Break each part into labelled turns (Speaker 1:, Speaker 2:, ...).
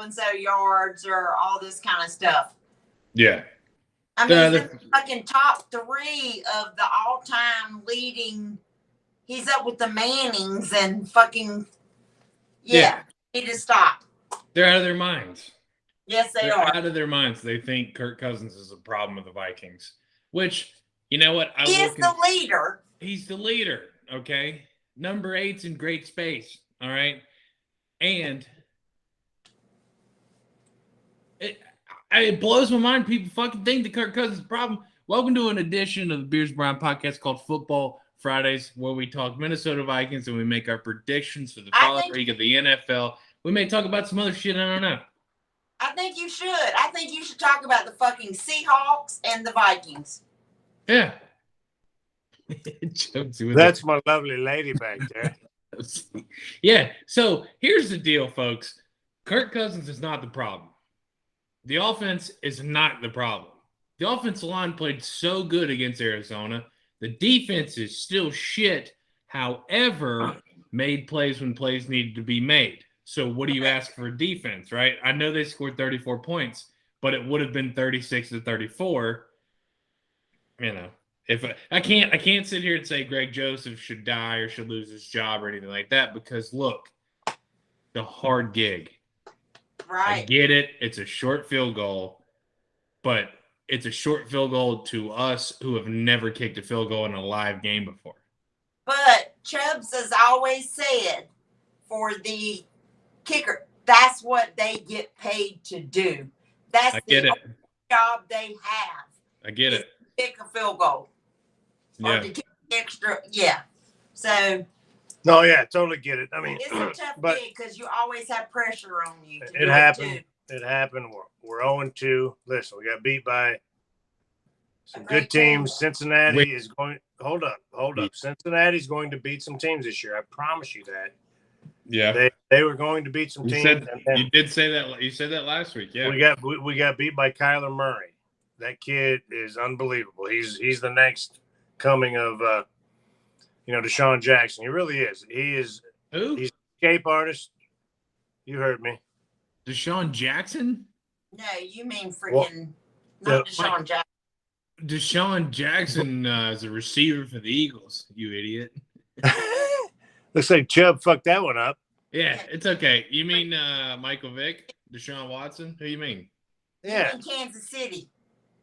Speaker 1: and so yards or all this kind of stuff.
Speaker 2: Yeah.
Speaker 1: I mean, he's in fucking top 3 of the all-time leading. He's up with the Mannings and fucking. Yeah. Need to stop.
Speaker 2: They're out of their minds.
Speaker 1: Yes,
Speaker 2: They're
Speaker 1: are.
Speaker 2: out of their minds. They think Kirk Cousins is a problem with the Vikings, which, you know what?
Speaker 1: He is the leader.
Speaker 2: He's the leader, okay? Number 8's in great space, all right? And it blows my mind. People fucking think that Kirk Cousins is a problem. Welcome to an edition of the Beers Bryan Podcast called Football Fridays, where we talk Minnesota Vikings and we make our predictions for the following week of the NFL. We may talk about some other shit. I don't know.
Speaker 1: I think you should. I think you should talk about the fucking Seahawks and the Vikings.
Speaker 2: Yeah.
Speaker 3: That's my lovely lady back there.
Speaker 2: Yeah. So here's the deal, folks. Kirk Cousins is not the problem. The offense is not the problem. The offensive line played so good against Arizona. The defense is still shit, however, made plays when plays needed to be made. So what do you ask for defense, right? I know they scored 34 points, but it would have been 36-34. You know, if I can't sit here and say Greg Joseph should die or should lose his job or anything like that, because look, the hard gig.
Speaker 1: Right.
Speaker 2: I get it. It's a short field goal, but it's a short field goal to us who have never kicked a field goal in a live game before.
Speaker 1: But Chubbs has always said for the kicker, that's what they get paid to do. That's the job they have.
Speaker 2: I get it.
Speaker 1: To kick a field goal.
Speaker 2: Yeah.
Speaker 1: Or to kick extra. Yeah. So.
Speaker 3: No, yeah, totally get it. I mean,
Speaker 1: it's a tough gig because you always have pressure on you.
Speaker 3: It happened. It happened. We're 0-2. Listen, we got beat by some good teams. Cincinnati is going. Hold up. Cincinnati's going to beat some teams this year. I promise you that.
Speaker 2: Yeah,
Speaker 3: they were going to beat some teams.
Speaker 2: You did say that. You said that last week. Yeah,
Speaker 3: we got beat by Kyler Murray. That kid is unbelievable. He's the next coming of Deshaun Jackson. He really is. He is.
Speaker 2: Who?
Speaker 3: He's an escape artist. You heard me.
Speaker 2: Deshaun Jackson?
Speaker 1: No, you mean freaking not Deshaun Jackson.
Speaker 2: Deshaun Jackson is a receiver for the Eagles, you idiot.
Speaker 3: Looks like Chubb fucked that one up.
Speaker 2: Yeah, it's okay. You mean Michael Vick? Deshaun Watson? Who you mean?
Speaker 3: Yeah.
Speaker 1: In Kansas City.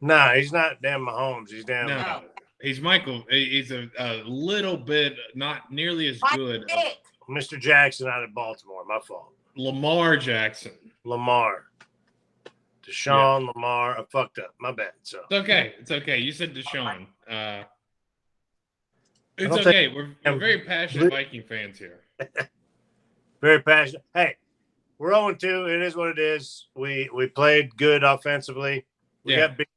Speaker 3: Nah, he's not damn Mahomes. He's damn.
Speaker 2: No. He's Michael. He's a little bit, not nearly as good.
Speaker 3: Mr. Jackson out of Baltimore. My fault.
Speaker 2: Lamar Jackson.
Speaker 3: Lamar. Deshaun, Lamar. I fucked up. My bad. So
Speaker 2: it's okay. It's okay. You said Deshaun. It's okay. We're very passionate Viking fans here.
Speaker 3: Very passionate. Hey, we're 0-2. It is what it is. We played good offensively. We got beat.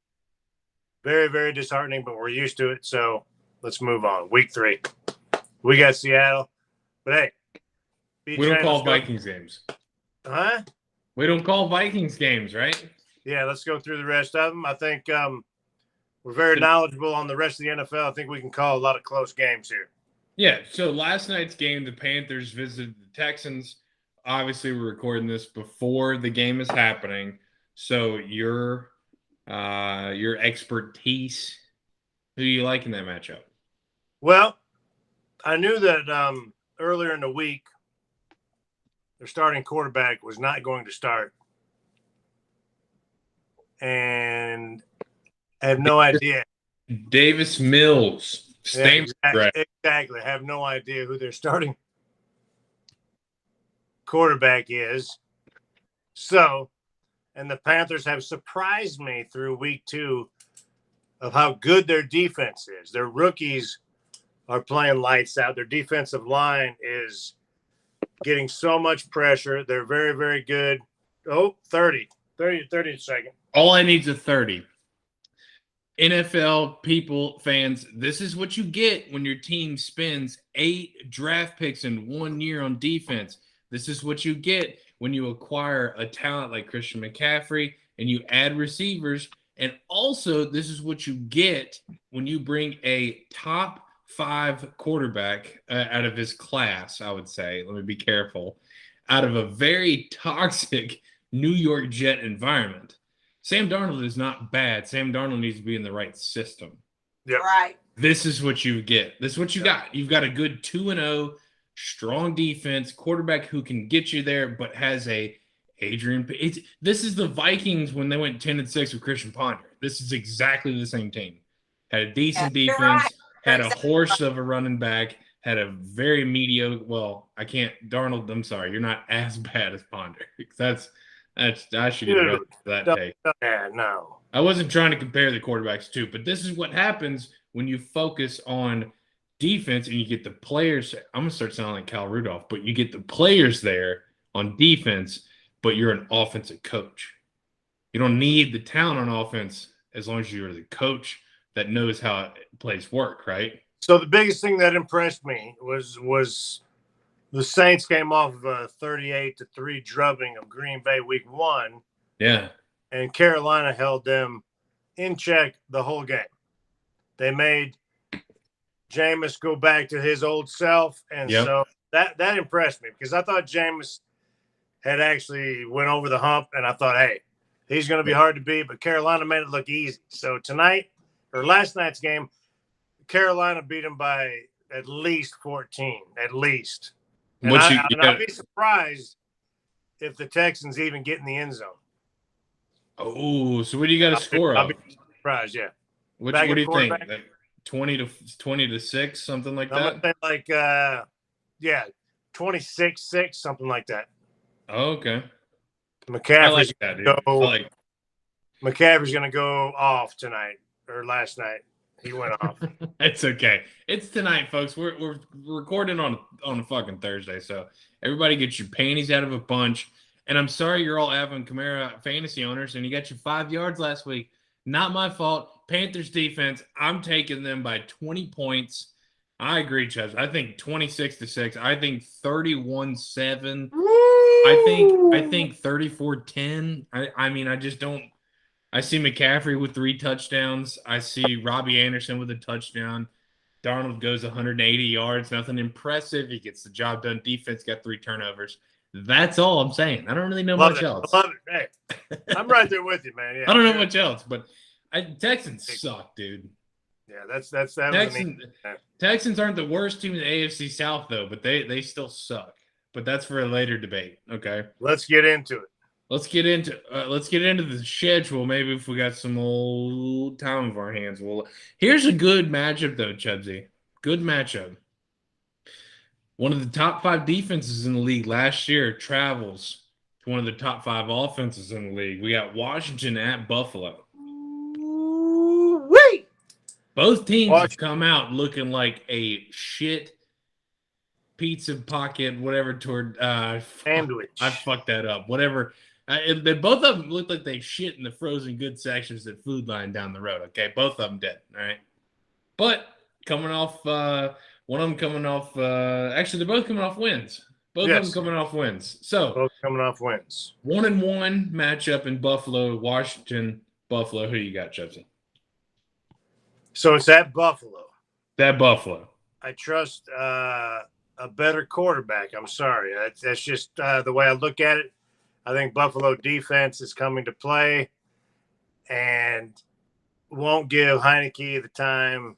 Speaker 3: Very, very disheartening, but we're used to it. So let's move on. Week 3. We got Seattle. But hey.
Speaker 2: We don't call Vikings games.
Speaker 3: Huh?
Speaker 2: We don't call Vikings games, right?
Speaker 3: Yeah, let's go through the rest of them. I think we're very knowledgeable on the rest of the NFL. I think we can call a lot of close games here.
Speaker 2: Yeah, so last night's game, the Panthers visited the Texans. Obviously, we're recording this before the game is happening. So your expertise, who do you like in that matchup?
Speaker 3: Well, I knew that earlier in the week, their starting quarterback was not going to start. And I have no idea.
Speaker 2: Davis Mills.
Speaker 3: Exactly. I have no idea who their starting quarterback is. So, and the Panthers have surprised me through week 2 of how good their defense is. Their rookies are playing lights out. Their defensive line is getting so much pressure. They're very, very good. Oh, 30 a second.
Speaker 2: All I need is a 30. NFL people, fans, this is what you get when your team spends 8 draft picks in 1 year on defense. This is what you get when you acquire a talent like Christian McCaffrey and you add receivers. And also, this is what you get when you bring a top 5 quarterback out of his class, I would say. Let me be careful. Out of a very toxic New York Jet environment. Sam Darnold is not bad. Sam Darnold needs to be in the right system.
Speaker 3: Yep.
Speaker 1: Right.
Speaker 2: This is what you get. This is what you got. You've got a good 2-0, strong defense, quarterback who can get you there, but has a Adrian. This is the Vikings when they went 10-6 with Christian Ponder. This is exactly the same team. Had a decent defense,
Speaker 1: right.
Speaker 2: had a horse of a running back, had a very mediocre. Well, I can't. Darnold, I'm sorry, you're not as bad as Ponder. That's I should get arrested for that take.
Speaker 3: Yeah, no.
Speaker 2: I wasn't trying to compare the quarterbacks too, but this is what happens when you focus on defense and you get the players. I'm gonna start sounding like Cal Rudolph, but you get the players there on defense, but you're an offensive coach. You don't need the talent on offense as long as you're the coach that knows how plays work, right?
Speaker 3: So the biggest thing that impressed me was the Saints came off of a 38-3 drubbing of Green Bay week 1.
Speaker 2: Yeah.
Speaker 3: And Carolina held them in check the whole game. They made Jameis go back to his old self. And so that impressed me because I thought Jameis had actually went over the hump. And I thought, hey, he's going to be hard to beat. But Carolina made it look easy. So last night's game, Carolina beat him by at least 14, at least. And I'll be surprised if the Texans even get in the end zone.
Speaker 2: Oh, so what do you got to score
Speaker 3: I'll
Speaker 2: of?
Speaker 3: be surprised, yeah.
Speaker 2: What do you think? Like 20-6, something like that?
Speaker 3: I'm going to say 26-6, something like that.
Speaker 2: Oh, okay.
Speaker 3: McCaffrey's
Speaker 2: McCaffrey's
Speaker 3: going to go off tonight or last night. He went off.
Speaker 2: It's okay. It's tonight, folks. We're recording on a fucking Thursday, so everybody get your panties out of a bunch. And I'm sorry you're all Alvin Kamara fantasy owners, and you got your 5 yards last week. Not my fault. Panthers defense, I'm taking them by 20 points. I agree, Chubbs. I think 26-6. I think 31-7. I think 34-10. I mean, I just don't. I see McCaffrey with 3 touchdowns. I see Robbie Anderson with a touchdown. Darnold goes 180 yards. Nothing impressive. He gets the job done. Defense got 3 turnovers. That's all I'm saying. I don't really know much else.
Speaker 3: I love it. Hey, I'm right there with you, man. Yeah,
Speaker 2: I don't know much else, but Texans suck, dude.
Speaker 3: Yeah, that's
Speaker 2: Texans aren't the worst team in the AFC South, though, but they still suck. But that's for a later debate. Okay.
Speaker 3: Let's get into it.
Speaker 2: Let's get into the schedule. Maybe if we got some old time of our hands. Well, here's a good matchup though, Chubbsy. Good matchup. One of the top 5 defenses in the league last year travels to one of the top 5 offenses in the league. We got Washington at Buffalo.
Speaker 3: Wait.
Speaker 2: Both teams have come out looking like a shit pizza pocket, whatever toward
Speaker 3: sandwich.
Speaker 2: I fucked that up. Whatever. They both of them look like they shit in the frozen goods sections at Food Line down the road. Okay, both of them dead. All right, but coming off, one of them coming off. Actually, they're both coming off wins. Both of them coming off wins. So
Speaker 3: both coming off wins.
Speaker 2: 1-1 matchup in Buffalo, Washington, Buffalo. Who you got, Chubbsy?
Speaker 3: So it's at Buffalo.
Speaker 2: That Buffalo.
Speaker 3: I trust a better quarterback. I'm sorry. That's just the way I look at it. I think Buffalo defense is coming to play and won't give Heineke the time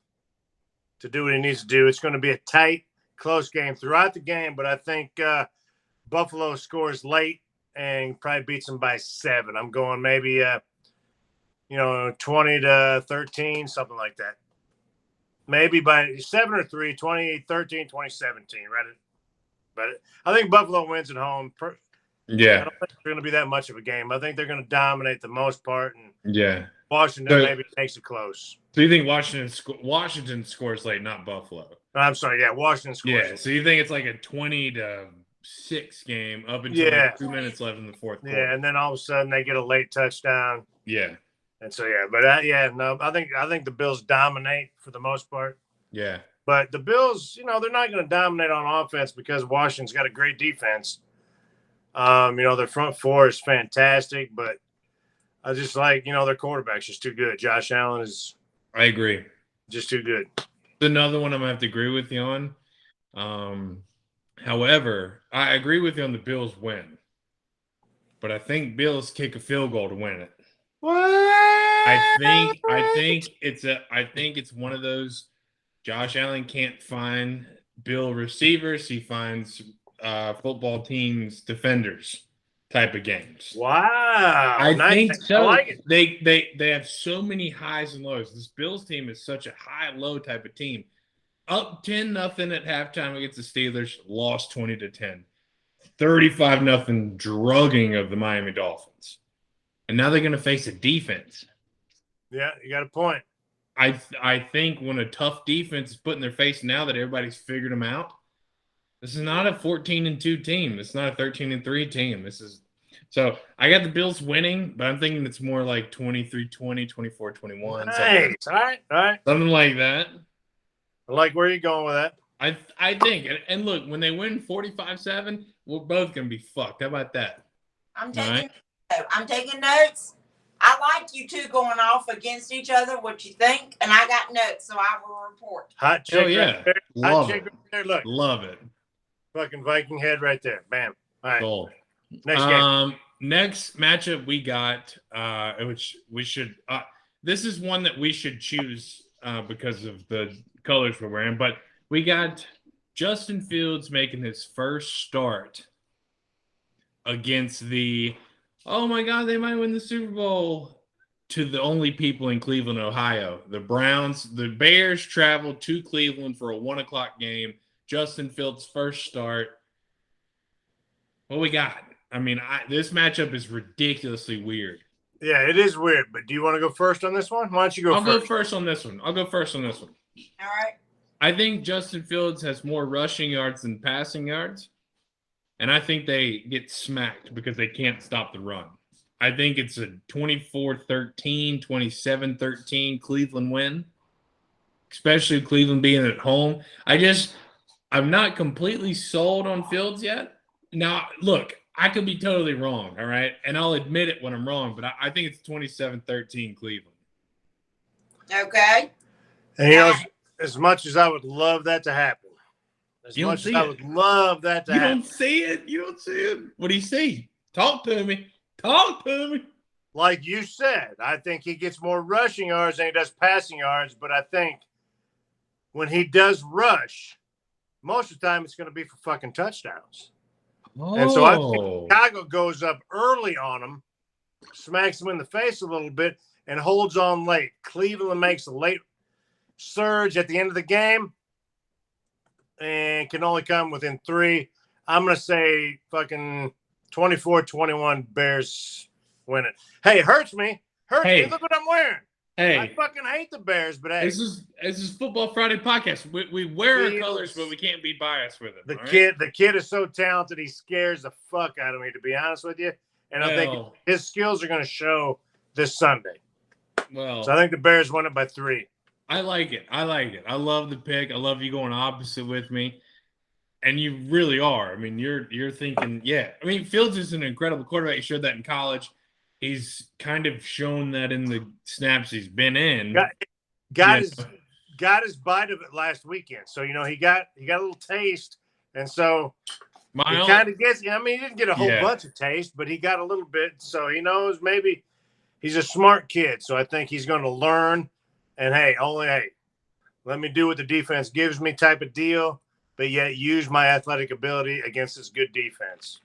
Speaker 3: to do what he needs to do. It's going to be a tight, close game throughout the game, but I think Buffalo scores late and probably beats them by 7. I'm going maybe 20-13, something like that. Maybe by 7 or 3, 2013, 2017, right? But I think Buffalo wins at home.
Speaker 2: Yeah.
Speaker 3: I don't think it's going to be that much of a game. I think they're going to dominate the most part. And
Speaker 2: yeah.
Speaker 3: Washington maybe takes it close.
Speaker 2: So you think Washington scores late, not Buffalo?
Speaker 3: I'm sorry. Yeah, Washington scores late.
Speaker 2: Yeah, so you think it's like a 20-6 game up until like 2 minutes left in the fourth quarter.
Speaker 3: Yeah, and then all of a sudden they get a late touchdown.
Speaker 2: Yeah.
Speaker 3: And so, I think the Bills dominate for the most part.
Speaker 2: Yeah.
Speaker 3: But the Bills, they're not going to dominate on offense because Washington's got a great defense. Their front four is fantastic, but I just like, their quarterback's just too good. Josh Allen is.
Speaker 2: I agree.
Speaker 3: Just too good.
Speaker 2: Another one I'm going to have to agree with you on. However, I agree with you on the Bills win. but I think Bills kick a field goal to win it.
Speaker 3: What?
Speaker 2: I think it's one of those. Josh Allen can't find Bill receivers. He finds football teams defenders type of games.
Speaker 3: Wow.
Speaker 2: I think so.
Speaker 3: I like it.
Speaker 2: They have so many highs and lows. This Bills team is such a high-low type of team. Up 10-0 at halftime against the Steelers, lost 20-10. 35-0 drugging of the Miami Dolphins. And now they're going to face a defense.
Speaker 3: Yeah, you got a point.
Speaker 2: I think when a tough defense is put in their face now that everybody's figured them out, this is not a 14-2 team. It's not a 13-3 team. So I got the Bills winning, but I'm thinking it's more like 23-20, 24-21.
Speaker 3: Nice. All right.
Speaker 2: Something like that.
Speaker 3: I like where you're going with that.
Speaker 2: I think. And look, when they win 45-7, we're both going to be fucked. How about that?
Speaker 1: I'm taking notes. I like you two going off against each other, what you think, and I got notes, so I will report.
Speaker 3: Hot chick
Speaker 2: right
Speaker 3: there.
Speaker 2: Love
Speaker 3: Hot chick
Speaker 2: it.
Speaker 3: right there. Look.
Speaker 2: Love it.
Speaker 3: Fucking Viking head right there. Bam. All right.
Speaker 2: Cool.
Speaker 3: Next game.
Speaker 2: Next matchup we got, which we should this is one that we should choose because of the colors we're wearing, but we got Justin Fields making his first start against the oh my God, they might win the Super Bowl to the only people in Cleveland, Ohio. The Browns, the Bears traveled to Cleveland for a 1:00 game. Justin Fields' first start. What we got? I mean, this matchup is ridiculously weird.
Speaker 3: Yeah, it is weird, but do you want to go first on this one? Why don't you go first?
Speaker 2: I'll go first on this one.
Speaker 1: All right.
Speaker 2: I think Justin Fields has more rushing yards than passing yards. And I think they get smacked because they can't stop the run. I think it's a 24-13, 27-13 Cleveland win, especially Cleveland being at home. I'm not completely sold on Fields yet. Now, look, I could be totally wrong, all right? And I'll admit it when I'm wrong, but I think it's 27-13 Cleveland.
Speaker 1: Okay.
Speaker 3: And as much as I would love that to happen, I would love that to happen.
Speaker 2: You don't see it. What do you see? Talk to me.
Speaker 3: Like you said, I think he gets more rushing yards than he does passing yards, but I think when he does rush, most of the time it's going to be for fucking touchdowns.
Speaker 2: Oh.
Speaker 3: And so I think Chicago goes up early on him, smacks him in the face a little bit, and holds on late. Cleveland makes a late surge at the end of the game and can only come within 3. I'm going to say fucking 24-21 Bears win it. Hey, it hurts me. Me. Look what I'm wearing.
Speaker 2: Hey.
Speaker 3: I fucking hate the Bears, but hey.
Speaker 2: This is Football Friday podcast. We wear our colors, but we can't be biased with it.
Speaker 3: The kid is so talented, he scares the fuck out of me, to be honest with you. And I think his skills are going to show this Sunday.
Speaker 2: Well,
Speaker 3: so I think the Bears win it by 3.
Speaker 2: I like it. I love the pick. I love you going opposite with me. And you really are. I mean, you're thinking, yeah. I mean, Fields is an incredible quarterback. He showed that in college. He's kind of shown that in the snaps he's been in.
Speaker 3: Got his bite of it last weekend. So, he got a little taste. And so he kind of gets, he didn't get a whole bunch of taste, but he got a little bit. So he knows maybe he's a smart kid. So I think he's going to learn. And let me do what the defense gives me type of deal, but yet use my athletic ability against this good defense.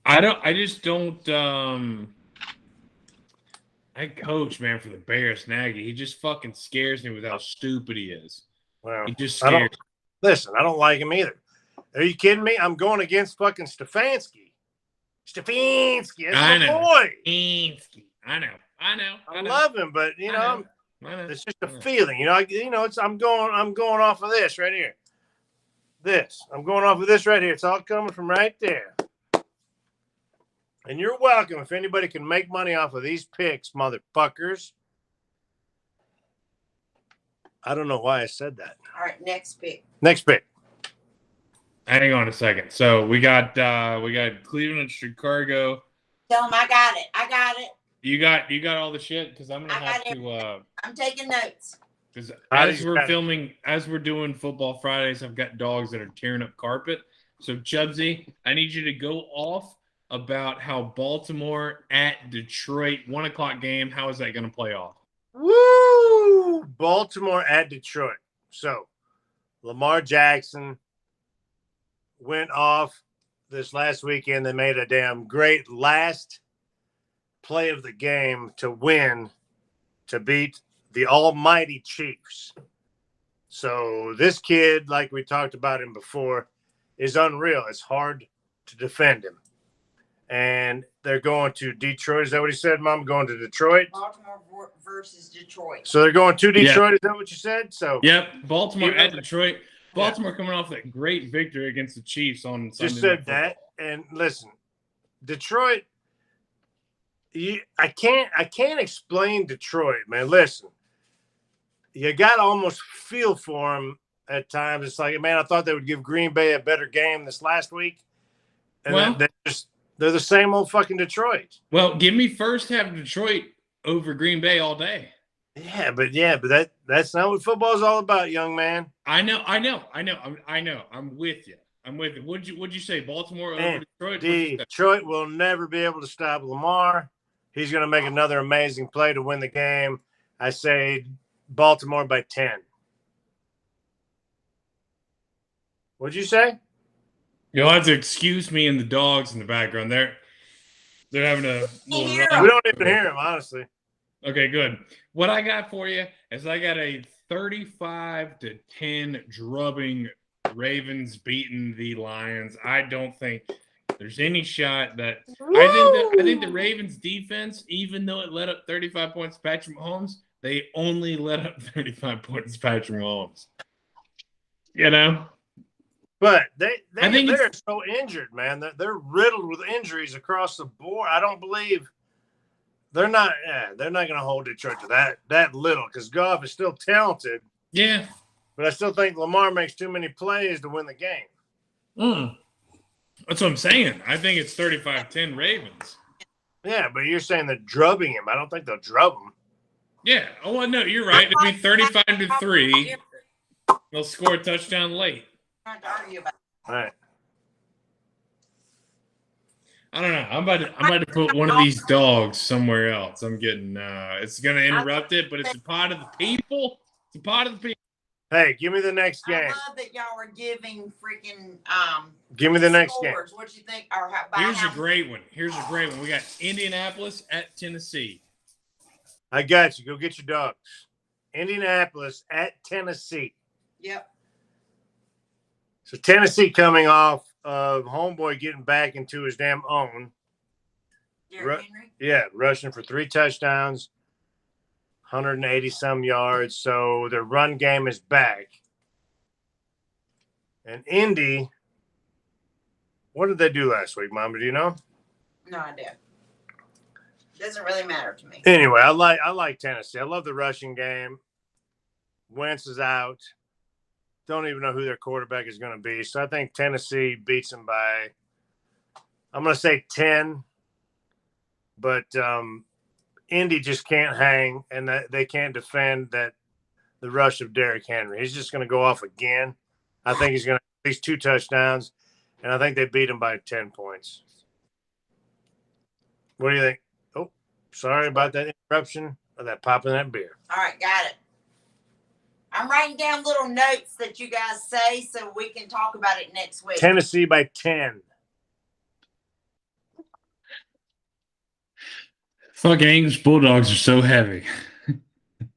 Speaker 2: I just don't I coach, man, for the Bears, Nagy. He just fucking scares me with how stupid he is.
Speaker 3: Well,
Speaker 2: he just scares me.
Speaker 3: Listen, I don't like him either. Are you kidding me? I'm going against fucking Stefanski. Stefanski, that's my boy.
Speaker 2: Stefanski. I know.
Speaker 3: I love him, but it's just a feeling. I'm going off of this right here. I'm going off of this right here. It's all coming from right there. And you're welcome if anybody can make money off of these picks, motherfuckers. I don't know why I said that.
Speaker 1: All right, next pick.
Speaker 2: Hang on a second. So we got Cleveland and Chicago.
Speaker 1: Tell them I got it.
Speaker 2: You got all the shit because I'm gonna have to.
Speaker 1: I'm taking notes.
Speaker 2: Because as we're doing Football Fridays, I've got dogs that are tearing up carpet. So, Chubbsy, I need you to go off about how Baltimore at Detroit, 1 o'clock game. How is that going to play off?
Speaker 3: Woo! Baltimore at Detroit. So, Lamar Jackson went off this last weekend. They made a damn great last play of the game to win, to beat the almighty Chiefs. So this kid, like we talked about him before, is unreal. It's hard to defend him. And they're going to Detroit. Is that what he said, Mom? Going to Detroit?
Speaker 1: Baltimore versus Detroit.
Speaker 3: So they're going to Detroit. Is that what you said? So
Speaker 2: yep, Baltimore at Detroit. Baltimore coming off that great victory against the Chiefs on Sunday.
Speaker 3: Just said that. And listen, Detroit, I can't explain Detroit, man. Listen, you got to almost feel for them at times. It's like, man, I thought they would give Green Bay a better game this last week. And they're the same old fucking Detroit.
Speaker 2: Well, give me first half Detroit over Green Bay all day.
Speaker 3: Yeah, but that's not what football's all about, young man.
Speaker 2: I know. I'm with you. What'd you say? Baltimore over Detroit?
Speaker 3: Detroit will never be able to stop Lamar. He's going to make another amazing play to win the game. I say Baltimore by 10. What'd you say?
Speaker 2: You'll have to excuse me and the dogs in the background. They're having a little
Speaker 3: we don't even hear him, honestly.
Speaker 2: Okay, good. What I got for you is I got a 35-10 drubbing. Ravens beating the Lions. I don't think there's any shot that I think the Ravens defense, even though it let up 35 points to Patrick Mahomes, they only let up 35 points to Patrick Mahomes. You know?
Speaker 3: But they're so injured, man. They're riddled with injuries across the board. I don't believe they're not going to hold Detroit to that little, because Goff is still talented.
Speaker 2: Yeah.
Speaker 3: But I still think Lamar makes too many plays to win the game.
Speaker 2: That's what I'm saying. I think it's 35-10 Ravens.
Speaker 3: Yeah, but you're saying they're drubbing him. I don't think they'll drub him.
Speaker 2: Yeah. Oh, well, no, you're right. It'll be 35-3. They'll score a touchdown late.
Speaker 1: I'm not arguing about
Speaker 3: All right.
Speaker 2: I don't know. I'm about to put one of these dogs somewhere else. I'm getting it's going to interrupt it, but it's a pot of the people. It's a pot of the people.
Speaker 3: Hey, give me the next game.
Speaker 1: I love that y'all are giving freaking
Speaker 3: give me the next
Speaker 1: scores.
Speaker 3: game.
Speaker 1: What you think? Or
Speaker 2: Here's a great one. We got Indianapolis at Tennessee.
Speaker 3: I got you. Go get your dogs. Indianapolis at Tennessee.
Speaker 1: Yep.
Speaker 3: So Tennessee coming off of homeboy getting back into his damn own.
Speaker 1: Derrick Henry?
Speaker 3: Yeah, rushing for 3 touchdowns. 180 some yards, so their run game is back. And Indy, what did they do last week, Mama? Do you know?
Speaker 1: No idea. Doesn't really matter to me.
Speaker 3: Anyway, I like Tennessee. I love the rushing game. Wentz is out. Don't even know who their quarterback is going to be. So I think Tennessee beats them by, I'm going to say 10. But Indy just can't hang, and they can't defend the rush of Derrick Henry. He's just going to go off again. I think he's going to have at least 2 touchdowns, and I think they beat him by 10 points. What do you think? Oh, sorry about that interruption or that pop in that beer.
Speaker 1: All right, got it. I'm writing down little notes that you guys say so we can talk about it next week.
Speaker 3: Tennessee by 10.
Speaker 2: Fuck, English Bulldogs are so heavy.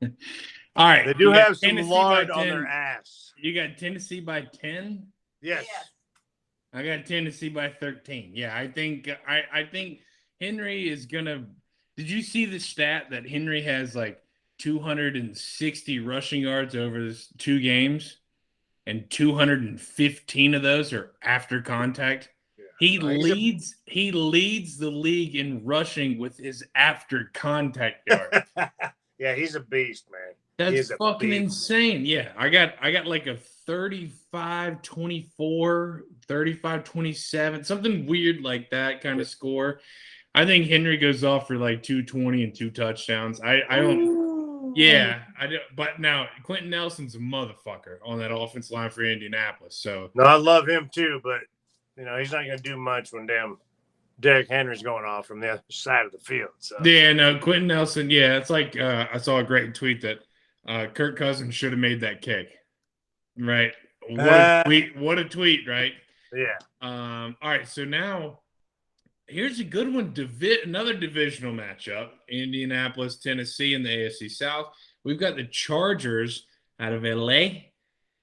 Speaker 2: All right.
Speaker 3: They do have some
Speaker 2: Tennessee
Speaker 3: lard on their ass.
Speaker 2: You got Tennessee by 10?
Speaker 3: Yes.
Speaker 2: I got Tennessee by 13. Yeah, I think Henry is going to – did you see the stat that Henry has like 260 rushing yards over his 2 games, and 215 of those are after contact? He leads the league in rushing with his after contact yard.
Speaker 3: Yeah, he's a beast, man.
Speaker 2: That's fucking insane. Yeah, I got like a 35-24, 35-27, something weird like that kind of score. I think Henry goes off for like 220 and 2 touchdowns. I don't. Yeah, I do. But now Quentin Nelson's a motherfucker on that offensive line for Indianapolis. So
Speaker 3: no, I love him too, but You know, he's not going to do much when damn Derrick Henry's going off from the other side of the field. So.
Speaker 2: Yeah, no, Quentin Nelson. Yeah, it's like I saw a great tweet that Kirk Cousins should have made that kick. Right. What a tweet. What a tweet, right?
Speaker 3: Yeah.
Speaker 2: All right, so now here's a good one. Another divisional matchup. Indianapolis, Tennessee in the AFC South. We've got the Chargers out of LA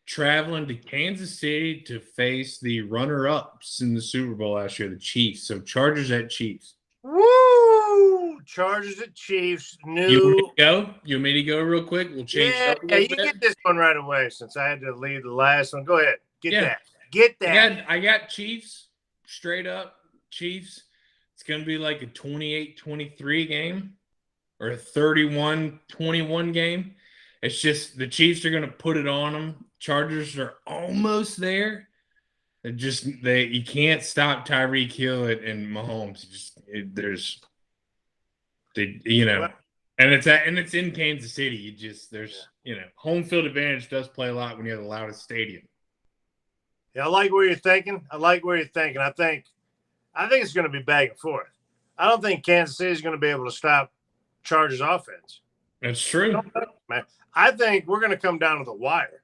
Speaker 2: traveling to Kansas City to face the runner-ups in the Super Bowl last year, the Chiefs. So Chargers at Chiefs.
Speaker 3: Woo! Chargers at Chiefs.
Speaker 2: You want me to go? You want me to go real quick? We'll change it up a little
Speaker 3: you
Speaker 2: bit.
Speaker 3: get this one right away since I had to leave the last one. Go ahead. Get that.
Speaker 2: I got Chiefs, straight up Chiefs. It's going to be like a 28-23 game or a 31-21 game. It's just the Chiefs are going to put it on them. Chargers are almost there. You can't stop Tyreek Hill and Mahomes. And it's in Kansas City. Home field advantage does play a lot when you have the loudest stadium.
Speaker 3: Yeah, I like where you're thinking. I think it's going to be back and forth. I don't think Kansas City is going to be able to stop Chargers offense.
Speaker 2: That's true.
Speaker 3: I think we're going to come down to the wire.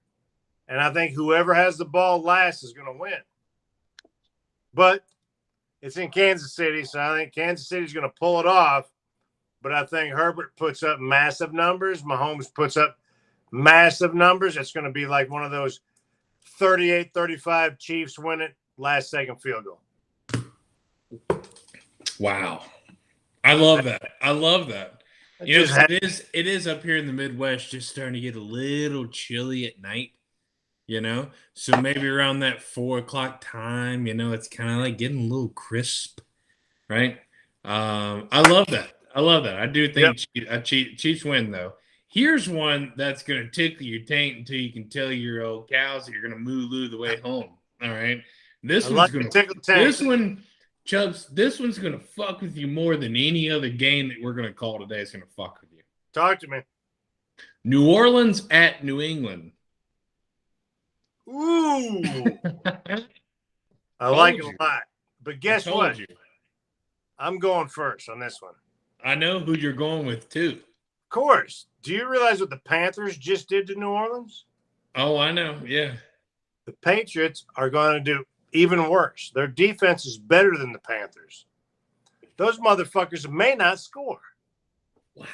Speaker 3: And I think whoever has the ball last is going to win. But it's in Kansas City, so I think Kansas City is going to pull it off. But I think Herbert puts up massive numbers. Mahomes puts up massive numbers. It's going to be like one of those 38-35 Chiefs win it, last second field goal.
Speaker 2: Wow. I love that. It is up here in the Midwest just starting to get a little chilly at night, So maybe around that 4 o'clock time, it's kind of like getting a little crisp, right? I love that. I do think Chiefs win, though. Here's one that's going to tickle your taint until you can tell your old cows that you're going to moo-loo the way home, all right? This one's going to tickle taint. This one, Chubbs, this one's going to fuck with you more than any other game that we're going to call today is going to fuck with you.
Speaker 3: Talk to me.
Speaker 2: New Orleans at New England.
Speaker 3: Ooh. I like it a lot. But guess what? I'm going first on this one.
Speaker 2: I know who you're going with, too.
Speaker 3: Of course. Do you realize what the Panthers just did to New Orleans?
Speaker 2: Oh, I know. Yeah.
Speaker 3: The Patriots are going to do even worse. Their defense is better than the Panthers. Those motherfuckers may not score.
Speaker 2: Wow.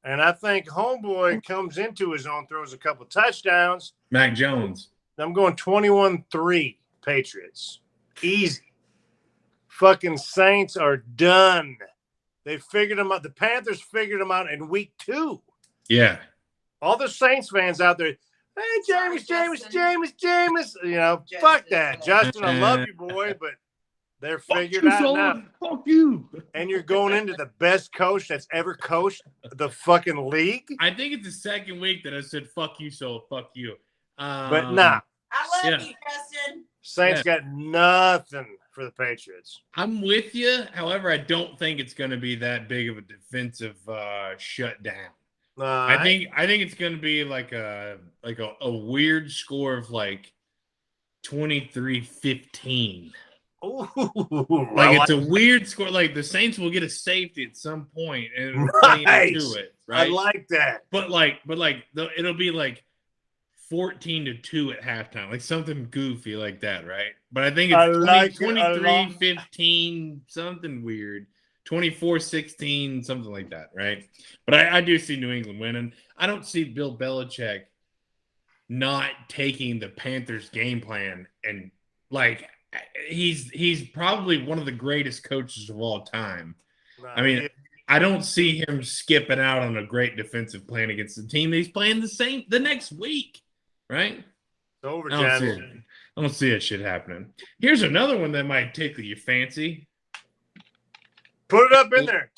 Speaker 3: And I think homeboy comes into his own, throws a couple touchdowns.
Speaker 2: Mac Jones.
Speaker 3: I'm going 21-3 Patriots. Easy. Fucking Saints are done. They figured them out. The Panthers figured them out in week 2.
Speaker 2: Yeah.
Speaker 3: All the Saints fans out there, hey, Jameis. Fuck that. Justin, I love you, boy, but they're figured out now.
Speaker 2: Fuck you.
Speaker 3: And you're going into the best coach that's ever coached the fucking league?
Speaker 2: I think it's the second week that I said, fuck you, so fuck you.
Speaker 3: But nah.
Speaker 1: I love you, Justin.
Speaker 3: Saints got nothing for the Patriots.
Speaker 2: I'm with you. However, I don't think it's going to be that big of a defensive shutdown. I think it's going to be like a weird score of like 23-15.
Speaker 3: Ooh,
Speaker 2: it's a weird score. Like the Saints will get a safety at some point and it'll play into it. Right?
Speaker 3: I like that.
Speaker 2: But it'll be like 14-2 at halftime, like something goofy like that, right? But I think it's 23-15, something weird. 24-16, something like that, right? But I do see New England winning. I don't see Bill Belichick not taking the Panthers game plan and he's probably one of the greatest coaches of all time. I mean, I don't see him skipping out on a great defensive plan against the team that he's playing the next week, right?
Speaker 3: It's over,
Speaker 2: I don't see that shit happening. Here's another one that might tickle your fancy.
Speaker 3: Put it up in there.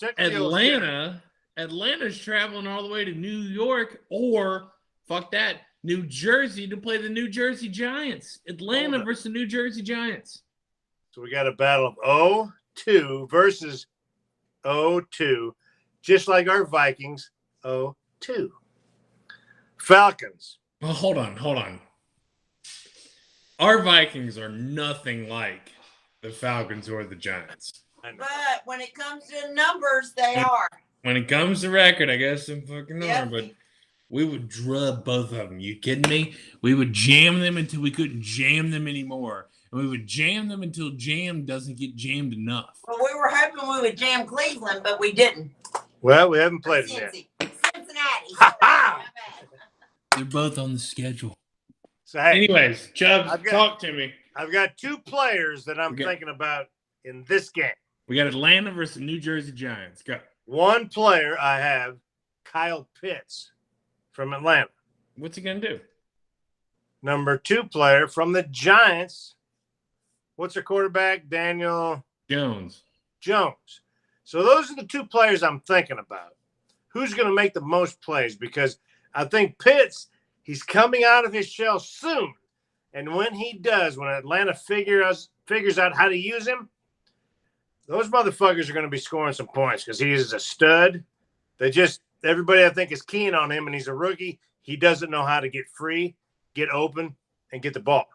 Speaker 2: Atlanta's traveling all the way to New York or, fuck that, New Jersey to play the New Jersey Giants. Atlanta versus the New Jersey Giants.
Speaker 3: So we got a battle of 0-2 versus 0-2, just like our Vikings, 0-2. Falcons.
Speaker 2: Well, hold on. our Vikings are nothing like the Falcons or the Giants.
Speaker 1: But when it comes to numbers, they are.
Speaker 2: When it comes to record, I guess some fucking
Speaker 1: Yep.
Speaker 2: are, but we would drub both of them. You kidding me? We would jam them until we couldn't jam them anymore. And we would jam them until jam doesn't get jammed enough.
Speaker 1: Well, we were hoping we would jam Cleveland, but we didn't.
Speaker 3: Well, we haven't played it yet.
Speaker 1: Cincinnati.
Speaker 2: They're both on the schedule.
Speaker 3: So, hey,
Speaker 2: anyways, Chubbs, talk to me.
Speaker 3: I've got two players that I'm thinking about in this game.
Speaker 2: We got Atlanta versus New Jersey Giants. Go.
Speaker 3: One player I have, Kyle Pitts from Atlanta.
Speaker 2: What's he going to do?
Speaker 3: Number 2 player from the Giants. What's their quarterback? Daniel
Speaker 2: Jones.
Speaker 3: So those are the 2 players I'm thinking about. Who's going to make the most plays? Because I think Pitts, he's coming out of his shell soon. And when he does, when Atlanta figures out how to use him, those motherfuckers are going to be scoring some points because he is a stud. Everybody I think is keen on him, and he's a rookie. He doesn't know how to get free, get open, and get the ball.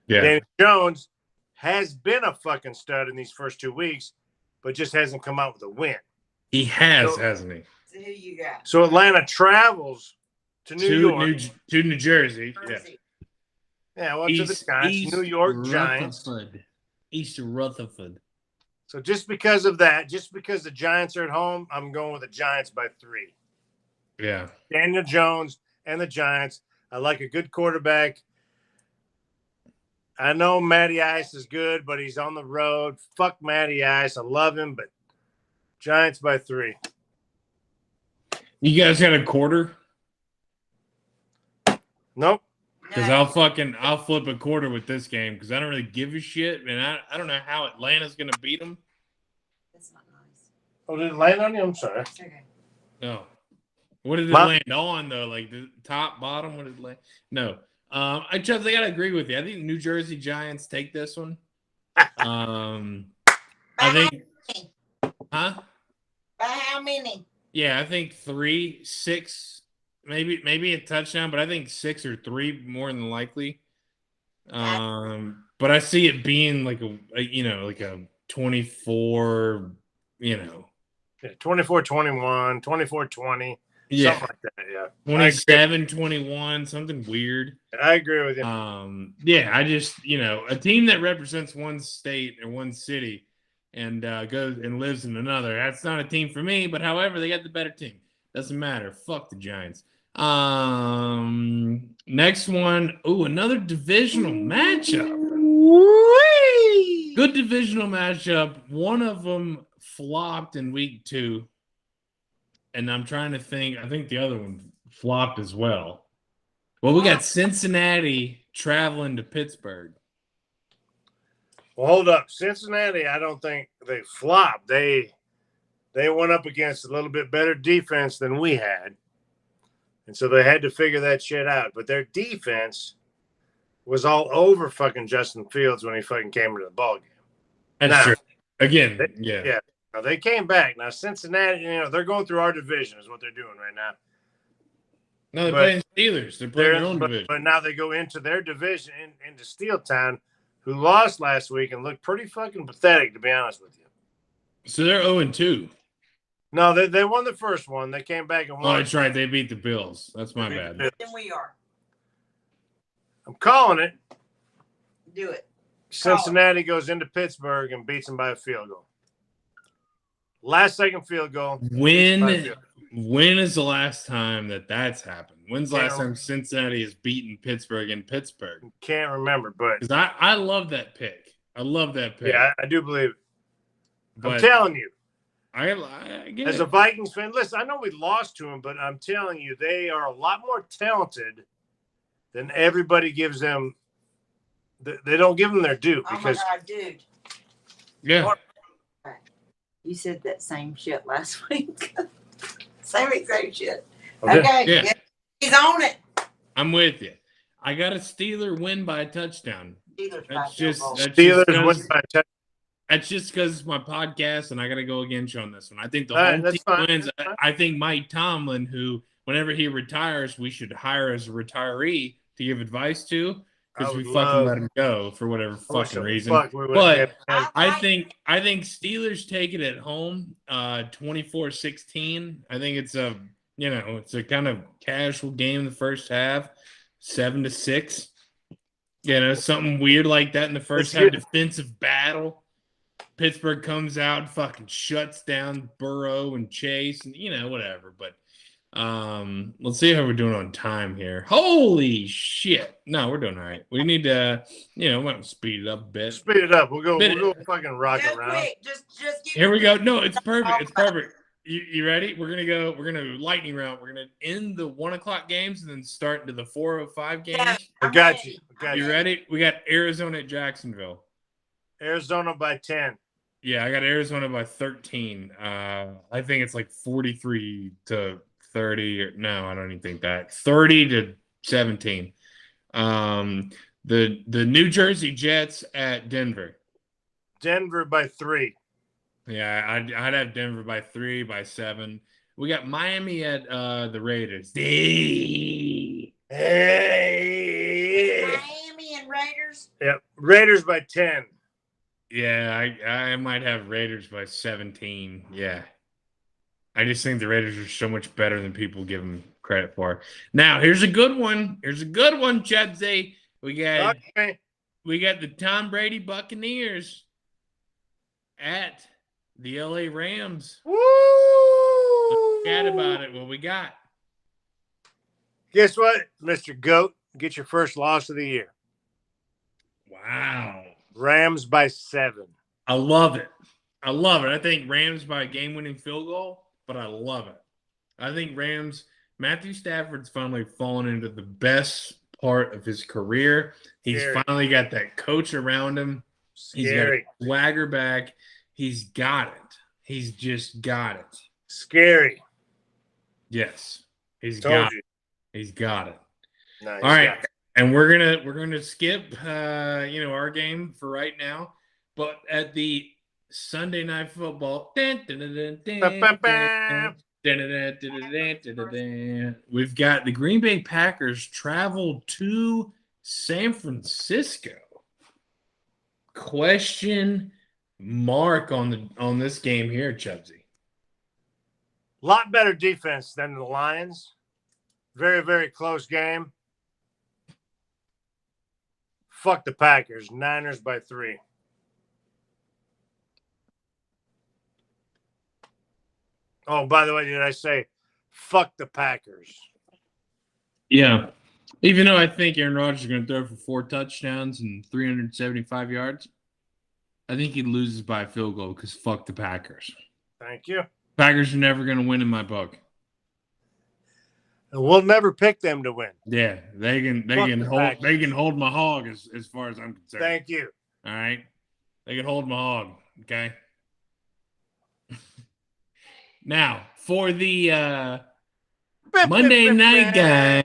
Speaker 2: Yeah.
Speaker 3: Daniel Jones has been a fucking stud in these first 2 weeks, but just hasn't come out with a win.
Speaker 2: He has, hasn't he?
Speaker 1: So who you got?
Speaker 3: So Atlanta travels to New York.
Speaker 2: To New Jersey.
Speaker 3: Yeah, well, to the Giants, New York Giants.
Speaker 2: East Rutherford.
Speaker 3: So just because of that, just because the Giants are at home, I'm going with the Giants by 3.
Speaker 2: Yeah.
Speaker 3: Daniel Jones and the Giants. I like a good quarterback. I know Matty Ice is good, but he's on the road. Fuck Matty Ice. I love him, but Giants by 3.
Speaker 2: You guys got a quarter?
Speaker 3: Nope.
Speaker 2: Because I'll flip a quarter with this game because I don't really give a shit, and I don't know how Atlanta's going to beat them.
Speaker 1: That's not nice.
Speaker 3: Oh, did it land on you? I'm sorry.
Speaker 1: Okay.
Speaker 2: No. What did it land on, though? Like the top, bottom? What did it land? No. I got to agree with you. I think New Jersey Giants take this one. I think – huh?
Speaker 1: By how many?
Speaker 2: Yeah, I think 3, 6 – maybe a touchdown, but I think 6 or 3 more than likely. But I see it being like a 24,
Speaker 3: Yeah, 24-21, 24-20.
Speaker 2: Yeah.
Speaker 3: Something like that, yeah.
Speaker 2: 27-21, something weird.
Speaker 3: I agree with you.
Speaker 2: Yeah, I just, a team that represents one state or one city and goes and lives in another, that's not a team for me, but however, they got the better team. Doesn't matter. Fuck the Giants. Next one. Oh, another divisional matchup. Good divisional matchup. One of them flopped in week 2. And I'm trying to think. I think the other one flopped as well. Well, we got Cincinnati traveling to Pittsburgh.
Speaker 3: Well, hold up. Cincinnati, I don't think they flopped. They went up against a little bit better defense than we had. And so they had to figure that shit out. But their defense was all over fucking Justin Fields when he fucking came into the ballgame.
Speaker 2: That's true. Again,
Speaker 3: Yeah. Now, they came back. Now, Cincinnati, they're going through our division is what they're doing right now.
Speaker 2: No, they're playing Steelers. They're playing their own division.
Speaker 3: But now they go into their division, into Steeltown, who lost last week and looked pretty fucking pathetic, to be honest with you.
Speaker 2: So they're 0-2.
Speaker 3: No, they won the first one. They came back and won.
Speaker 2: Oh, that's right. They beat the Bills. That's my bad.
Speaker 1: Then we are.
Speaker 3: I'm calling it.
Speaker 1: Do it.
Speaker 3: Cincinnati goes into Pittsburgh and beats them by a field goal. Last second field goal.
Speaker 2: When is the last time that's happened? When's the last time Cincinnati has beaten Pittsburgh in Pittsburgh?
Speaker 3: Can't remember, but
Speaker 2: I love that pick.
Speaker 3: Yeah, I do believe it.
Speaker 2: But
Speaker 3: I'm telling you.
Speaker 2: I get
Speaker 3: as a Vikings fan, listen, I know we lost to them, but I'm telling you, they are a lot more talented than everybody gives them. They don't give them their due. Because,
Speaker 1: oh my God, dude.
Speaker 2: Yeah.
Speaker 1: You said that same shit last week. Same exact shit. Okay.
Speaker 2: Yeah.
Speaker 1: He's on it.
Speaker 2: I'm with you. I got a Steeler win by a touchdown.
Speaker 3: Steelers win by a touchdown.
Speaker 2: That's just because it's my podcast, and I got to go against you on this one. I think the whole team wins. I think Mike Tomlin, who, whenever he retires, we should hire as a retiree to give advice to. because we fucking let him go for whatever fucking reason. But I think Steelers take it at home, 24-16. I think it's a kind of casual game in the first half, 7-6. Something weird like that in the first half. Defensive battle. Pittsburgh comes out and fucking shuts down Burrow and Chase and whatever. But let's see how we're doing on time here. Holy shit! No, we're doing all right. We need to, we might speed it up a bit.
Speaker 3: Speed it up. We'll go fucking rock around.
Speaker 1: Quick. Just
Speaker 2: here we go. No, it's perfect. It's perfect. You ready? We're gonna lightning round. We're gonna end the 1:00 games and then start into the 4:05 games.
Speaker 1: Yeah,
Speaker 3: I got you.
Speaker 2: You ready? We got Arizona at Jacksonville.
Speaker 3: Arizona by 10.
Speaker 2: Yeah, I got Arizona by 13. I think it's like 43-30. No, I don't even think that. 30-17. The New Jersey Jets at Denver.
Speaker 3: Denver by 3.
Speaker 2: Yeah, I'd have Denver by 3, by 7. We got Miami at the Raiders.
Speaker 3: Hey.
Speaker 1: Miami and Raiders.
Speaker 3: Yep, Raiders by 10.
Speaker 2: Yeah, I might have Raiders by 17. Yeah. I just think the Raiders are so much better than people give them credit for. Now, here's a good one. Chubbsy. We got the Tom Brady Buccaneers at the LA Rams.
Speaker 3: Woo!
Speaker 2: Chat about it. What we got?
Speaker 3: Guess what, Mr. Goat? Get your first loss of the year.
Speaker 2: Wow.
Speaker 3: Rams by 7.
Speaker 2: I love it. I think Rams by a game-winning field goal, but I love it. I think Matthew Stafford's finally fallen into the best part of his career. He's finally got that coach around him. He's got a swagger back. He's got it. He's just got it.
Speaker 3: Scary.
Speaker 2: Yes. He's got it.
Speaker 3: No,
Speaker 2: all right. And we're gonna skip our game for right now. But at the Sunday Night Football, we've got the Green Bay Packers travel to San Francisco. Question mark on this game here, Chubbsy.
Speaker 3: A lot better defense than the Lions. Very, very close game. Fuck the Packers. Niners by 3. Oh, by the way, did I say fuck the Packers?
Speaker 2: Yeah. Even though I think Aaron Rodgers is going to throw for 4 touchdowns and 375 yards, I think he loses by a field goal because fuck the Packers.
Speaker 3: Thank you.
Speaker 2: Packers are never going to win in my book.
Speaker 3: And we'll never pick them to win.
Speaker 2: Yeah, they can hold my hog as far as I'm concerned.
Speaker 3: Thank you.
Speaker 2: All right. They can hold my hog, okay? Now, for the Monday night guy.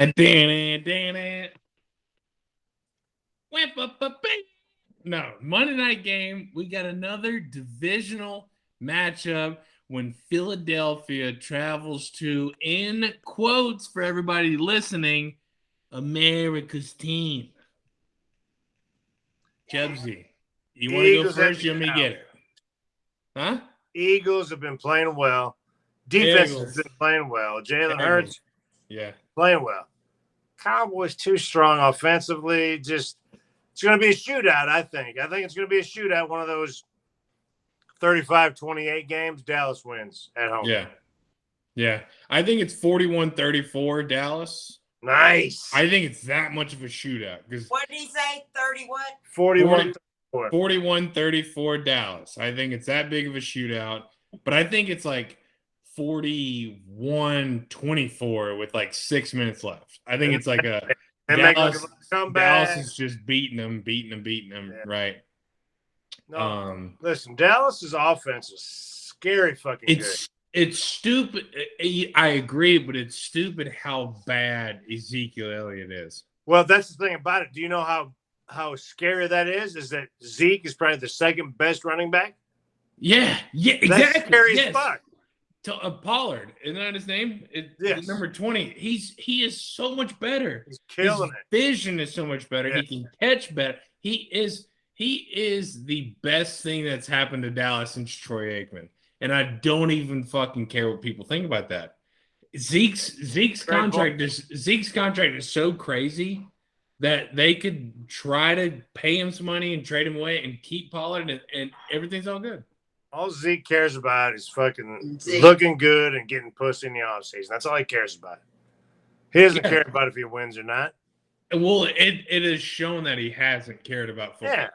Speaker 2: No, Monday night game, we got another divisional matchup when Philadelphia travels to, in quotes for everybody listening, America's team. Chubbsy, you want to go first? You want me to get it? Huh?
Speaker 3: Eagles have been playing well. Defense has been playing well. Jalen Hurts, playing well. Cowboys too strong offensively. Just it's going to be a shootout, I think. I think it's going to be a shootout, one of those 35-28 games. Dallas wins at home.
Speaker 2: Yeah. I think it's 41-34 Dallas.
Speaker 3: Nice.
Speaker 2: I think it's that much of a shootout.
Speaker 1: What did he say? 30 what?
Speaker 2: 41-34 Dallas. I think it's that big of a shootout. But I think it's like 41-24 with like 6 minutes left. I think it's like a Dallas is just beating them, right?
Speaker 3: No, listen, Dallas's offense is scary fucking good.
Speaker 2: It's stupid. I agree, but it's stupid how bad Ezekiel Elliott is.
Speaker 3: Well, that's the thing about it. Do you know how scary that is? Is that Zeke is probably the second best running back?
Speaker 2: Yeah, exactly.
Speaker 3: That's scary as fuck.
Speaker 2: Pollard, isn't that his name?
Speaker 3: Yes.
Speaker 2: Number 20. He is so much better.
Speaker 3: He's killing
Speaker 2: his
Speaker 3: it.
Speaker 2: Vision is so much better.
Speaker 3: Yes.
Speaker 2: He can catch better. He is the best thing that's happened to Dallas since Troy Aikman. And I don't even fucking care what people think about that. Zeke's contract is so crazy that they could try to pay him some money and trade him away and keep Pollard and everything's all good.
Speaker 3: All Zeke cares about is fucking looking good and getting pussy in the offseason. That's all he cares about. He doesn't care about if he wins or not.
Speaker 2: Well, it is shown that he hasn't cared about football.
Speaker 3: Yeah.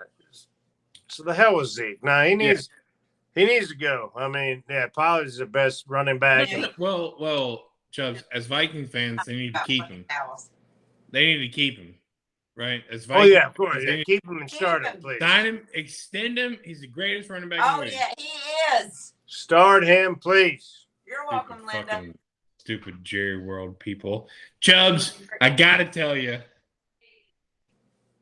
Speaker 3: So the hell with Zeke. Now he needs to go. I mean, Pollard is the best running back.
Speaker 2: Well, Chubbs, as Viking fans, they need to keep him. They need to keep him. Right? As Vikings,
Speaker 3: of course. Yeah, keep him and start him, please.
Speaker 2: Sign him, extend him. He's the greatest running back in the league.
Speaker 1: Oh, yeah, he is.
Speaker 3: Start him, please.
Speaker 1: You're welcome, Linda.
Speaker 2: Stupid Jerry World people. Chubbs, I got to tell you.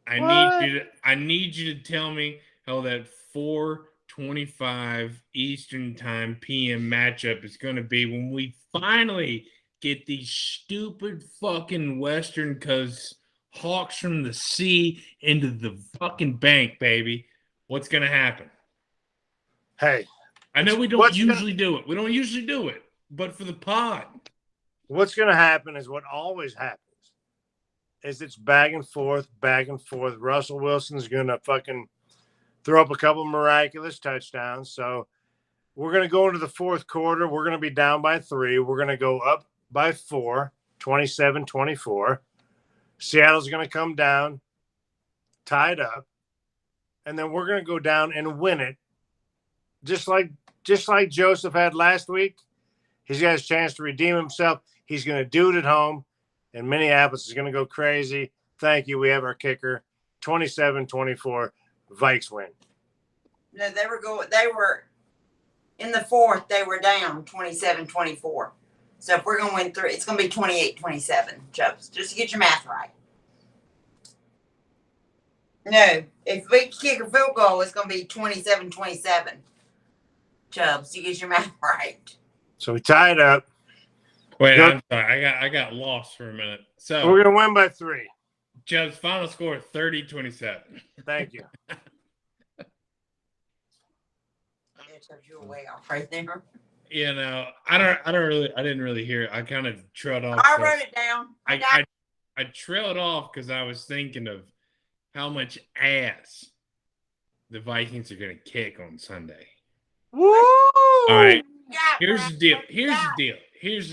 Speaker 2: I need you to tell me how that 4:25 Eastern Time PM matchup is going to be when we finally get these stupid fucking Western Coast Hawks from the sea into the fucking bank, baby. What's going to happen?
Speaker 3: Hey.
Speaker 2: I know we don't usually do it. We don't usually do it. But for the pod.
Speaker 3: What's going to happen is what always happens. Is it's back and forth. Russell Wilson's going to fucking throw up a couple miraculous touchdowns. So we're going to go into the fourth quarter. We're going to be down by 3. We're going to go up by 4, 27-24. Seattle's going to come down, tied up, and then we're going to go down and win it. Just like Joseph had last week, he's got his chance to redeem himself. He's going to do it at home, and Minneapolis is going to go crazy. Thank you. We have our kicker. 27-24, Vikes win.
Speaker 1: No, they were in the fourth. They were down 27-24. So if we're going to win 3, it's going to be 28-27, Chubbs, just to get your math right. No, if we kick a field goal, it's going to be 27-27, Chubbs, to get your math right.
Speaker 3: So we tied up.
Speaker 2: Wait, I'm sorry. I got lost for a minute. So
Speaker 3: we're going to win by 3.
Speaker 2: Chubbs, final score 30-27.
Speaker 3: Thank you.
Speaker 1: You were way off right there.
Speaker 2: You know, I didn't really hear it. I kind of trailed off.
Speaker 1: I wrote it down.
Speaker 2: I trailed off because I was thinking of how much ass the Vikings are going to kick on Sunday.
Speaker 3: Woo!
Speaker 2: All right. Here's the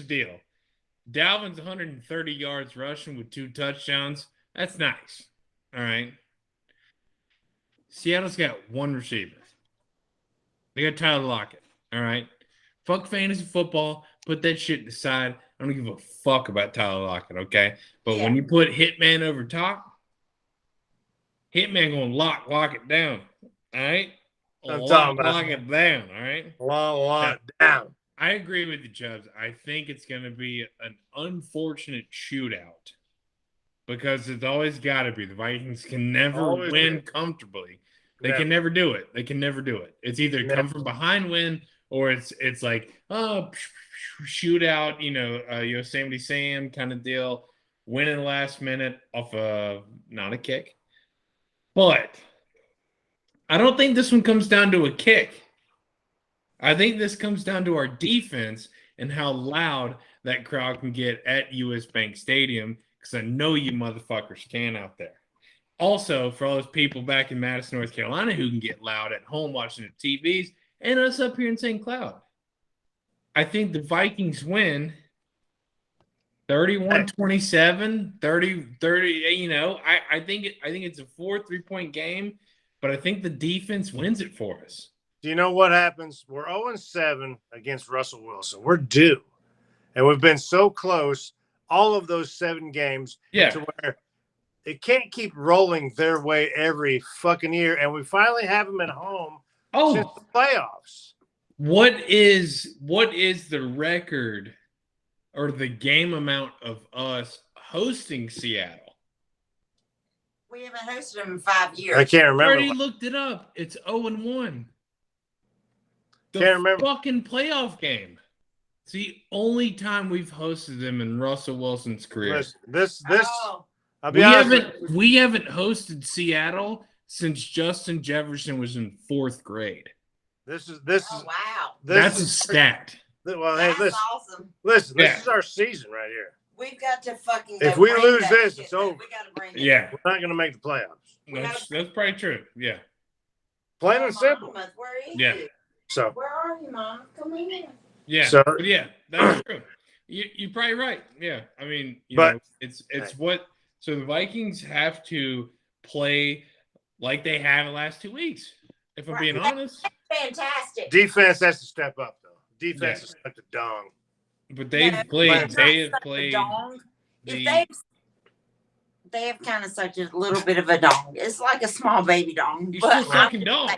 Speaker 2: deal. Dalvin's 130 yards rushing with 2 touchdowns. That's nice. All right. Seattle's got 1 receiver. They got Tyler Lockett. All right. Fuck fantasy football. Put that shit aside. I don't give a fuck about Tyler Lockett, okay? But when you put Hitman over top, Hitman gonna lock it down. All right? Lock it down, all right?
Speaker 3: Lock down.
Speaker 2: I agree with you, Chubbs. I think it's gonna be an unfortunate shootout. Because it's always gotta be. The Vikings can never win comfortably. They can never do it. It's either come from behind win or it's like, shootout, Yosemite Sam kind of deal, winning last minute off not a kick. But I don't think this one comes down to a kick. I think this comes down to our defense and how loud that crowd can get at US Bank Stadium, because I know you motherfuckers can out there. Also, for all those people back in Madison, North Carolina who can get loud at home watching the TVs, and us up here in St. Cloud. I think the Vikings win 31-27, 30, I think it's a 4 3-point game, but I think the defense wins it for us.
Speaker 3: Do you know what happens? We're 0-7 against Russell Wilson. We're due. And we've been so close all of those 7 games to where it can't keep rolling their way every fucking year. And we finally have them at home since the playoffs.
Speaker 2: What is the record or the game amount of us hosting Seattle?
Speaker 1: We haven't hosted them in 5 years.
Speaker 3: I can't remember.
Speaker 2: I already looked it up. It's 0-1.
Speaker 3: Can't remember.
Speaker 2: Fucking playoff game. It's the only time we've hosted them in Russell Wilson's career.
Speaker 3: Listen,
Speaker 1: Oh,
Speaker 3: I'll be honest.
Speaker 2: We haven't hosted Seattle since Justin Jefferson was in 4th grade.
Speaker 3: This is
Speaker 1: wow.
Speaker 2: That's a stat.
Speaker 3: Well,
Speaker 1: That's
Speaker 3: hey, listen.
Speaker 1: Awesome.
Speaker 3: Listen, this is our season right here.
Speaker 1: We've got to fucking.
Speaker 3: If we lose this, it's over.
Speaker 1: We got to bring it.
Speaker 2: Yeah.
Speaker 3: We're not going to make the playoffs.
Speaker 2: That's probably true. Yeah.
Speaker 3: Plain and simple.
Speaker 1: Mama, where is
Speaker 2: Yeah.
Speaker 1: you?
Speaker 3: So.
Speaker 1: Where are you, Mom? Come in.
Speaker 2: Yeah.
Speaker 3: So,
Speaker 2: but yeah, that's true. You're probably right. Yeah. I mean, you know, it's what. So the Vikings have to play like they have the last 2 weeks. If I'm being honest.
Speaker 1: Fantastic.
Speaker 3: Defense has to step up, though. Defense has stuck the dong.
Speaker 2: But they've played. They have played.
Speaker 1: They have kind of such a little bit of a dong. It's like a small baby dong.
Speaker 2: You're
Speaker 1: but
Speaker 2: still fucking dong.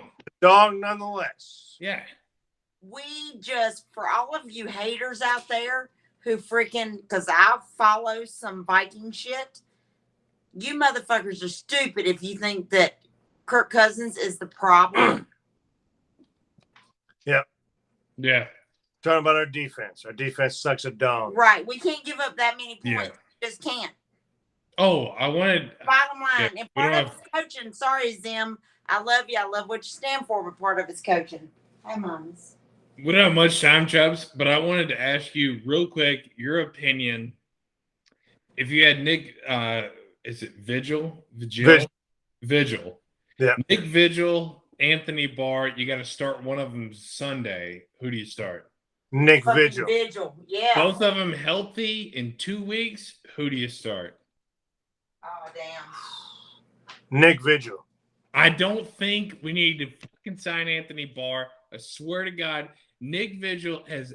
Speaker 3: Dong nonetheless.
Speaker 2: Yeah.
Speaker 1: We just, for all of you haters out there who freaking, because I follow some Viking shit, you motherfuckers are stupid if you think that Kirk Cousins is the problem.
Speaker 3: Yep.
Speaker 2: Yeah.
Speaker 3: Talking about our defense. Our defense sucks a dong.
Speaker 1: Right. We can't give up that many points.
Speaker 2: Yeah.
Speaker 1: We just can't.
Speaker 2: Oh, I wanted.
Speaker 1: Bottom line,
Speaker 2: Yeah,
Speaker 1: and part of it's coaching. Sorry, Zim. I love you. I love what you stand for, but part of it's coaching. Hey, moms.
Speaker 2: We don't have much time, Chubbs, but I wanted to ask you real quick your opinion. If you had Nick, is it Vigil? Vigil.
Speaker 3: Yeah.
Speaker 2: Nick Vigil, Anthony Barr. You got to start one of them Sunday. Who do you start?
Speaker 3: Nick Vigil.
Speaker 1: Yeah.
Speaker 2: Both of them healthy in 2 weeks. Who do you start?
Speaker 1: Oh, damn.
Speaker 3: Nick Vigil.
Speaker 2: I don't think we need to fucking sign Anthony Barr. I swear to God, Nick Vigil has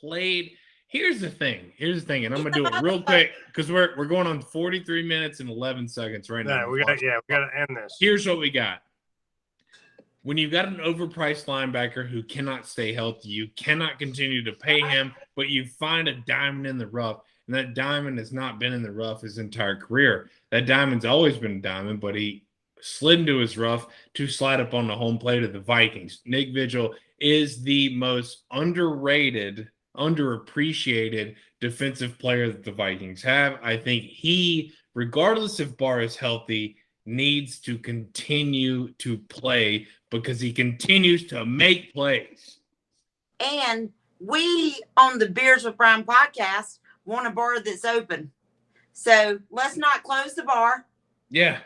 Speaker 2: played. Here's the thing, and I'm gonna do it real quick because we're going on 43 minutes and 11 seconds right now.
Speaker 3: We gotta end this.
Speaker 2: Here's what we got. When you've got an overpriced linebacker who cannot stay healthy, you cannot continue to pay him, but you find a diamond in the rough, and that diamond has not been in the rough his entire career. That diamond's always been a diamond, but he slid into his rough to slide up on the home plate of the Vikings. Nick Vigil is the most underrated, underappreciated defensive player that the Vikings have. I think he, regardless if Barr is healthy, needs to continue to play because he continues to make plays.
Speaker 1: And we, on the Beers with Bryan podcast, want a bar that's open. So let's not close the bar.
Speaker 2: Yeah.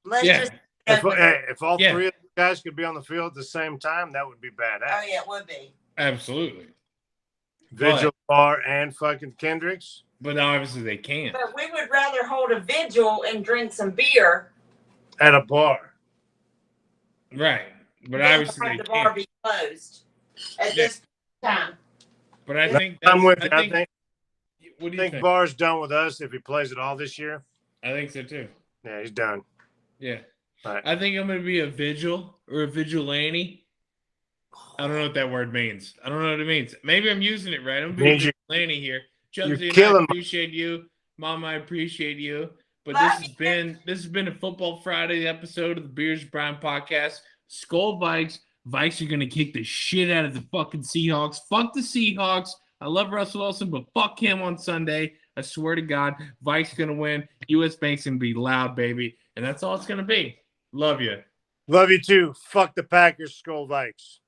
Speaker 1: Let's just.
Speaker 3: If all three of the guys could be on the field at the same time, that would be badass.
Speaker 1: Oh, yeah, it would be.
Speaker 2: Absolutely.
Speaker 3: Vigil, Barr, and fucking Kendricks.
Speaker 2: But obviously they can't.
Speaker 1: But we would rather hold a vigil and drink some beer
Speaker 3: at a bar.
Speaker 2: Right. But obviously they
Speaker 1: the
Speaker 2: can't.
Speaker 1: bar be closed at this time.
Speaker 2: But I think
Speaker 3: I'm with you. I think
Speaker 2: what do you think?
Speaker 3: Barr's done with us if he plays it all this year?
Speaker 2: I think so too.
Speaker 3: Yeah, he's done.
Speaker 2: Yeah.
Speaker 3: Right.
Speaker 2: I think I'm going to be a vigil or a vigilante. I don't know what that word means. I don't know what it means. Maybe I'm using it right. I'm being a vigilante here. Chubbs, I appreciate you. Mom, I appreciate you. But this has been a Football Friday episode of the Beers Bryan Podcast. Skull Vikes. Vikes are going to kick the shit out of the fucking Seahawks. Fuck the Seahawks. I love Russell Wilson, but fuck him on Sunday. I swear to God, Vikes going to win. U.S. Bank's going to be loud, baby. And that's all it's going to be. Love you.
Speaker 3: Love you too. Fuck the Packers, Skull Vikes.